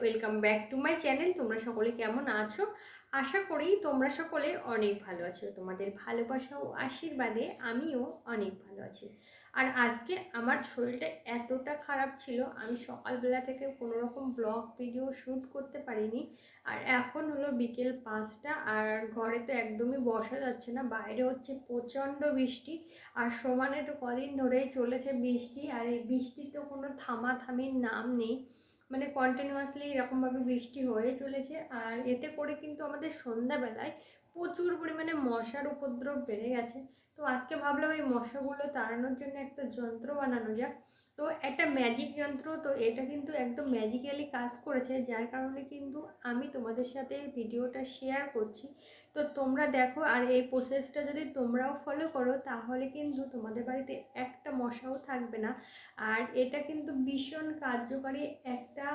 Welcome back to my channel. তোমরা সকলে কেমন আছো? আশা করি তোমরা সকলে অনেক ভালো আছো। তোমাদের ভালোবাসা ও আশীর্বাদে আমিও অনেক ভালো আছি। আর আজকে আমার শরীরটা এতটা খারাপ ছিল, আমি সকালবেলা থেকে কোনো রকম ব্লগ ভিডিও শ্যুট করতে পারিনি। আর এখন হলো বিকেল 5টা, আর ঘরে তো একদমই বসা যাচ্ছে না, বাইরে হচ্ছে প্রচণ্ড বৃষ্টি। আর সমানে তো কদিন ধরেই চলেছে বৃষ্টি, আর এই বৃষ্টির তো কোনো থামাথামির নাম নেই। মানে কন্টিনিউয়াসলি এরকমভাবে বৃষ্টি হয়ে চলেছে। আর এতে করে কিন্তু আমাদের সন্ধ্যাবেলায় প্রচুর পরিমাণে মশার উপদ্রব বেড়ে গেছে। তো আজকে ভাবলাম এই মশাগুলো তাড়ানোর জন্য একটা যন্ত্র বানানো যাক। তো একটা ম্যাজিক যন্ত্র, তো এটা কিন্তু একদম ম্যাজিক্যালি কাজ করেছে, যার কারণে কিন্তু আমি তোমাদের সাথে ভিডিওটা শেয়ার করছি। তো তোমরা দেখো, আর এই প্রসেসটা যদি তোমরাও ফলো করো তাহলে কিন্তু তোমাদের বাড়িতে একটা মশাও থাকবে না। আর এটা কিন্তু ভীষণ কার্যকারী একটা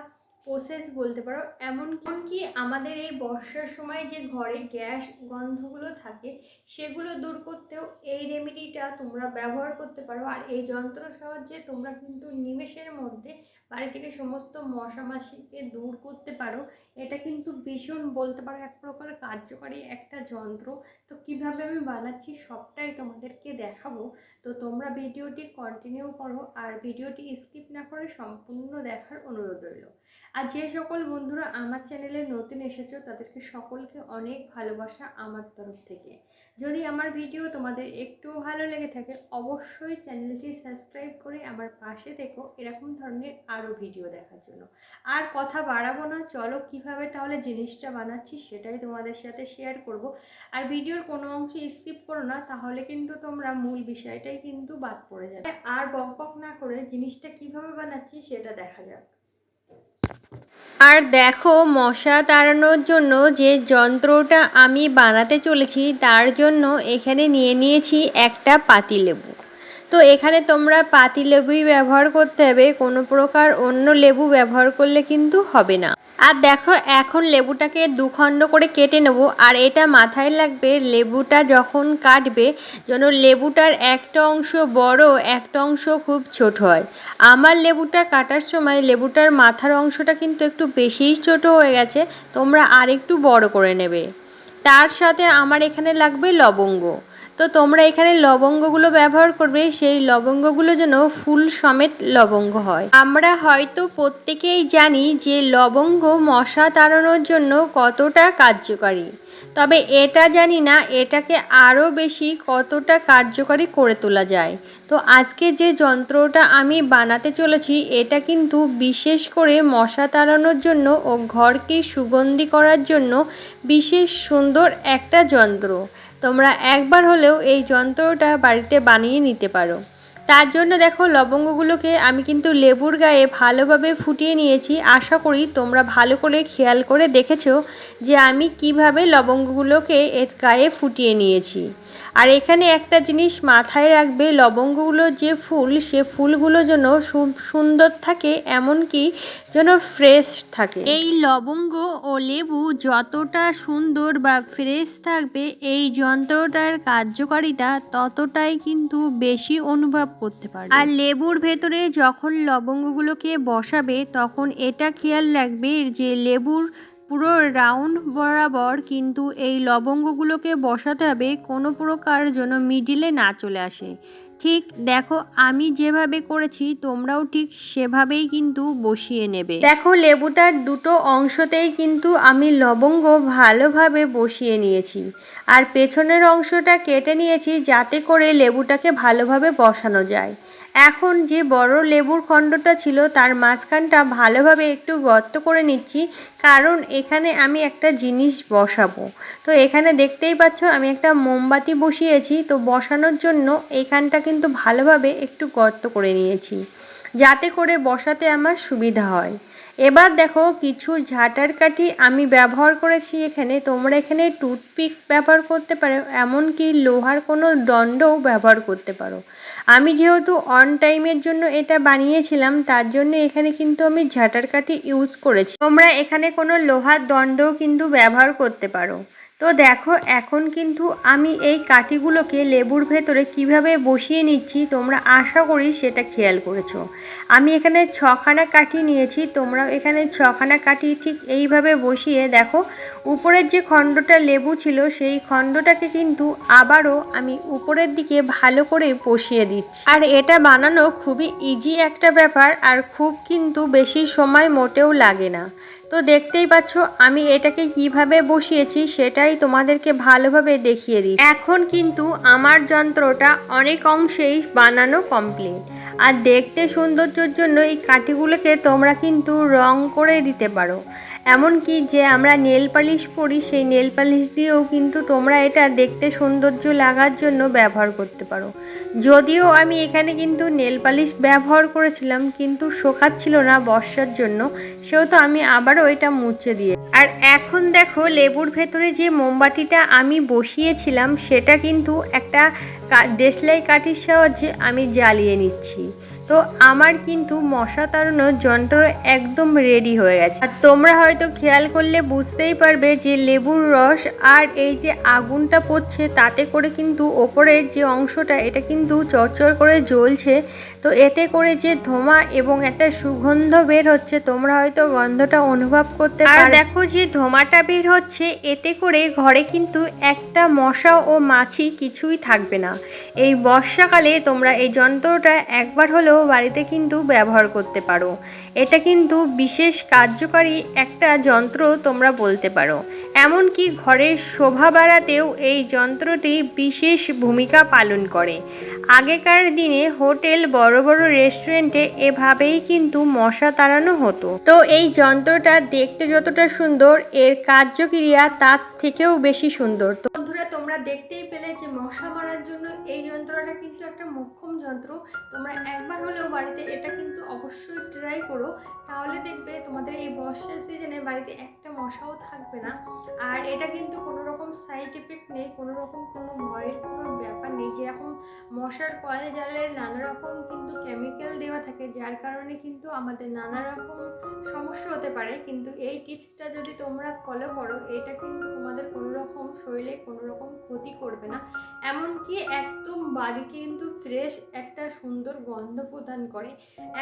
প্রসেস বলতে পারো। এমনকি আমাদের এই বর্ষার সময় যে ঘরে গ্যাস গন্ধগুলো থাকে সেগুলো দূর করতেও এই রেমেডিটা তোমরা ব্যবহার করতে পারো। আর এই যন্ত্র সাহায্যে তোমরা কিন্তু নিমেষের মধ্যে বাড়ি থেকে সমস্ত মশা মাছিকে দূর করতে পারো। এটা কিন্তু ভীষণ বলতে পারো এক প্রকার কার্যকারী একটা যন্ত্র। তো কিভাবে আমি বানাচ্ছি সবটাই তোমাদেরকে দেখাবো। তো তোমরা ভিডিওটি কন্টিনিউ করো, আর ভিডিওটি স্কিপ না করে সম্পূর্ণ দেখার অনুরোধ রইল। আর যে সকল বন্ধুরা আমার চ্যানেলে নতুন এসেছো তাদেরকে সকলকে অনেক ভালোবাসা আমার তরফ থেকে। যদি আমার ভিডিও তোমাদের একটু ভালো লেগে থাকে অবশ্যই চ্যানেলটি সাবস্ক্রাইব করে আমার পাশে থেকো এরকম ধরনের আরও ভিডিও দেখার জন্য। আর কথা বাড়াবো না, চলো কিভাবে তাহলে জিনিসটা বানাচ্ছি সেটাই তোমাদের সাথে শেয়ার করব। আর ভিডিওর কোনো অংশ স্কিপ করো না, তাহলে কিন্তু তোমরা মূল বিষয়টাই কিন্তু বাদ পড়ে যাবে। আর বকবক না করে জিনিসটা কিভাবে বানাচ্ছি সেটা দেখা যাক। আর দেখো, মশা তাড়ানোর জন্য যে যন্ত্রটা আমি বানাতে চলেছি তার জন্য এখানে নিয়ে নিয়েছি একটা পাতিলেবু। তো এখানে তোমরা পাতিলেবুই ব্যবহার করতে হবে, কোনো প্রকার অন্য লেবু ব্যবহার করলে কিন্তু হবে না। আর দেখো, এখন লেবুটাকে দুখণ্ড করে কেটে নেব। আর এটা মাথায় লাগবে, লেবুটা যখন কাটবে যেন লেবুটার একটা অংশ বড় একটা অংশ খুব ছোট হয়। আমার লেবুটা কাটার সময় লেবুটার মাথার অংশটা কিন্তু একটু বেশিই ছোট হয়ে গেছে, তোমরা আর একটু বড় করে নেবে। তার সাথে আমার এখানে লাগবে লবঙ্গ। তো তোমরা এখানে লবঙ্গগুলো ব্যবহার করবে, সেই লবঙ্গগুলো যেন ফুল সমেত লবঙ্গ হয়। আমরা হয়তো প্রত্যেকেই জানি যে লবঙ্গ মশা তাড়ানোর জন্য কতটা কার্যকারী, তবে এটা জানি না এটাকে আরও বেশি কতটা কার্যকারী করে তোলা যায়। তো আজকে যে যন্ত্রটা আমি বানাতে চলেছি এটা কিন্তু বিশেষ করে মশা তাড়ানোর জন্য ও ঘরকে সুগন্ধি করার জন্য বিশেষ সুন্দর একটা যন্ত্র। তোমরা একবার হলেও এই যন্ত্রটা বাড়িতে বানিয়ে নিতে পারো। তার জন্য দেখো, লবঙ্গগুলোকে আমি কিন্তু লেবুর গায়ে ভালোভাবে ফুটিয়ে নিয়েছি। আশা করি তোমরা ভালো করে খেয়াল করে দেখেছো যে আমি কিভাবে লবঙ্গগুলোকে এর গায়ে ফুটিয়ে নিয়েছি। আর এখানে একটা জিনিস মাথায় রাখবে, লবঙ্গগুলোর যে ফুল সে ফুলগুলো যেন সুন্দর থাকে, এমনকি যেন ফ্রেশ থাকে। এই লবঙ্গ ও লেবু যতটা সুন্দর বা ফ্রেশ থাকবে এই যন্ত্রটার কার্যকারিতা ততটাই কিন্তু বেশি অনুভব করতে পারবে। আর লেবুর ভেতরে যখন লবঙ্গগুলোকে বসাবে তখন এটা খেয়াল রাখবে যে লেবুর পুরো রাউন্ড বরাবর কিন্তু এই লবঙ্গগুলোকে বসাতে হবে, কোনো প্রকার যেন মিডিলে না চলে আসে। ঠিক দেখো, আমি যেভাবে করেছি তোমরাও ঠিক সেভাবেই কিন্তু বসিয়ে নেবে। দেখো, লেবুটার দুটো অংশতেই কিন্তু আমি লবঙ্গ ভালোভাবে বসিয়ে নিয়েছি। আর পেছনের অংশটা কেটে নিয়েছি যাতে করে লেবুটাকে ভালোভাবে বসানো যায়। এখন যে বড় লেবুর খণ্ডটা ছিল তার মাঝখানটা ভালোভাবে একটু গর্ত করে নিচ্ছি, কারণ এখানে আমি একটা জিনিস বসাবো। তো এখানে দেখতেই পাচ্ছ আমি একটা মোমবাতি বসিয়েছি। তো বসানোর জন্য এখানটা কিন্তু ভালোভাবে একটু গর্ত করে নিয়েছি যাতে করে বসাতে আমার সুবিধা হয়। এবার দেখো, কিছু ঝাঁটার কাঠি আমি ব্যবহার করেছি এখানে। তোমরা এখানে টুথপিক ব্যবহার করতে পারো, এমনকি লোহার কোনো দণ্ডও ব্যবহার করতে পারো। আমি যেহেতু অন টাইমের জন্য এটা বানিয়েছিলাম তার জন্য এখানে কিন্তু আমি ঝাঁটার কাঠি ইউজ করেছি। তোমরা এখানে কোনো লোহার দণ্ডও কিন্তু ব্যবহার করতে পারো। তো দেখো এখন কিন্তু আমি এই কাঠিগুলোকে লেবুর ভেতরে কিভাবে বসিয়ে নিচ্ছি, তোমরা আশা করি সেটা খেয়াল করেছো। আমি এখানে 6খানা কাঠি নিয়েছি, তোমরাও এখানে 6খানা কাঠি ঠিক এইভাবে বসিয়ে দেখো উপরের যে খণ্ডটা লেবু ছিল সেই খণ্ডটাকে কিন্তু আবারও আমি উপরের দিকে ভালো করে বসিয়ে দিচ্ছি। আর এটা বানানো খুবই ইজি একটা ব্যাপার, আর খুব কিন্তু বেশি সময় মোটেও লাগে না। তো দেখতেই পাচ্ছ আমি এটাকে কিভাবে বসিয়েছি সেটাই তোমাদেরকে ভালোভাবে দেখিয়ে দিই। এখন কিন্তু আমার যন্ত্রটা অনেক অংশেই বানানো কমপ্লিট। আর দেখতে সৌন্দর্যের জন্য এই কাঠিগুলোকে তোমরা কিন্তু রং করে দিতে পারো। এমনকি যে আমরা নেল পালিশ পরি সেই নেল পালিশ দিয়েও কিন্তু তোমরা এটা দেখতে সৌন্দর্য লাগার জন্য ব্যবহার করতে পারো। যদিও আমি এখানে কিন্তু নেল পালিশ ব্যবহার করেছিলাম কিন্তু শোকাচ্ছিল না বর্ষার জন্য, সেহেতু আমি আবারও এটা মুছে দিয়ে। আর এখন দেখো লেবুর ভেতরে যে মোমবাতিটা আমি বসিয়েছিলাম সেটা কিন্তু একটা দেশলাই কাঠির সাহায্যে আমি জ্বালিয়ে নিচ্ছি। তো আমার কিন্তু মশা তাড়ানোর যন্ত্র একদম রেডি হয়ে গেছে। আর তোমরা হয়তো খেয়াল করলে বুঝতেই পারবে যে লেবুর রস আর এই যে আগুনটা পড়ছে তাতে করে কিন্তু ওপরের যে অংশটা এটা কিন্তু চরচর করে জ্বলছে। তো এতে করে যে ধোঁয়া এবং একটা সুগন্ধ বের হচ্ছে, তোমরা হয়তো গন্ধটা অনুভব করতে পারো। আর দেখো যে ধোঁয়াটা বের হচ্ছে এতে করে ঘরে কিন্তু একটা মশা ও মাছি কিছুই থাকবে না। এই বর্ষাকালে তোমরা এই যন্ত্রটা একবার হলেও বাড়িতে কিন্তু ব্যবহার করতে পারো। এটা কিন্তু বিশেষ কার্যকারী একটা যন্ত্র তোমরা বলতে পারো। এমনকি ঘরের শোভা বাড়াতেও এই যন্ত্রটি বিশেষ ভূমিকা পালন করে। আগেকার দিনে হোটেল বড় বড় রেস্টুরেন্টে এভাবেই কিন্তু মশা তাড়ানো হতো। তো এই যন্ত্রটা দেখতে যতটা সুন্দর এর কার্যক্রিয়া তার থেকেও বেশি সুন্দর। তো বন্ধুরা তোমরা দেখতেই পেলে যে মশা মারার জন্য এই যন্ত্রটা কিন্তু একটা মোক্ষম যন্ত্র। তোমরা একবার হলেও বাড়িতে এটা কিন্তু অবশ্যই ট্রাই করো, তাহলে দেখবে তোমাদের এই বর্ষার সিজনে বাড়িতে একটা মশাও থাকবে না। আর এটা কিন্তু কোনো রকম সাইড এফেক্ট নেই, কোনো রকম কোনো ভয়ের কোনো ব্যাপার নেই। যেরকম মশার কয়েল জ্বালে নানা রকম কিন্তু কেমিক্যাল দেওয়া থাকে, যার কারণে কিন্তু আমাদের নানা রকম সমস্যা হতে পারে। কিন্তু এই টিপসটা যদি তোমরা ফলো করো এটা কিন্তু তোমাদের কোনো রকম শরীরে কোনো রকম ক্ষতি করবে না, এমনকি একদম বাড়িকে কিন্তু ফ্রেশ একটা সুন্দর গন্ধ প্রদান করে।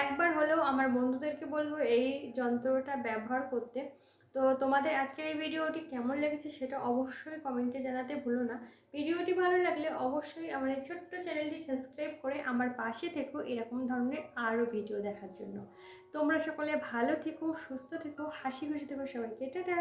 একবার হলেও আমার বন্ধুদেরকে বলবো এই যন্ত্রটা ব্যবহার করতে। তো তোমাদের আজকের এই ভিডিওটি কেমন লেগেছে সেটা অবশ্যই কমেন্টে জানাতে ভুলো না। ভিডিওটি ভালো লাগলে অবশ্যই আমার এই ছোট্ট চ্যানেলটি সাবস্ক্রাইব করে আমার পাশে থেকো এরকম ধরনের আরও ভিডিও দেখার জন্য। তোমরা সকলে ভালো থেকো, সুস্থ থেকো, হাসি খুশি থেকো। সবাইকে টাটা।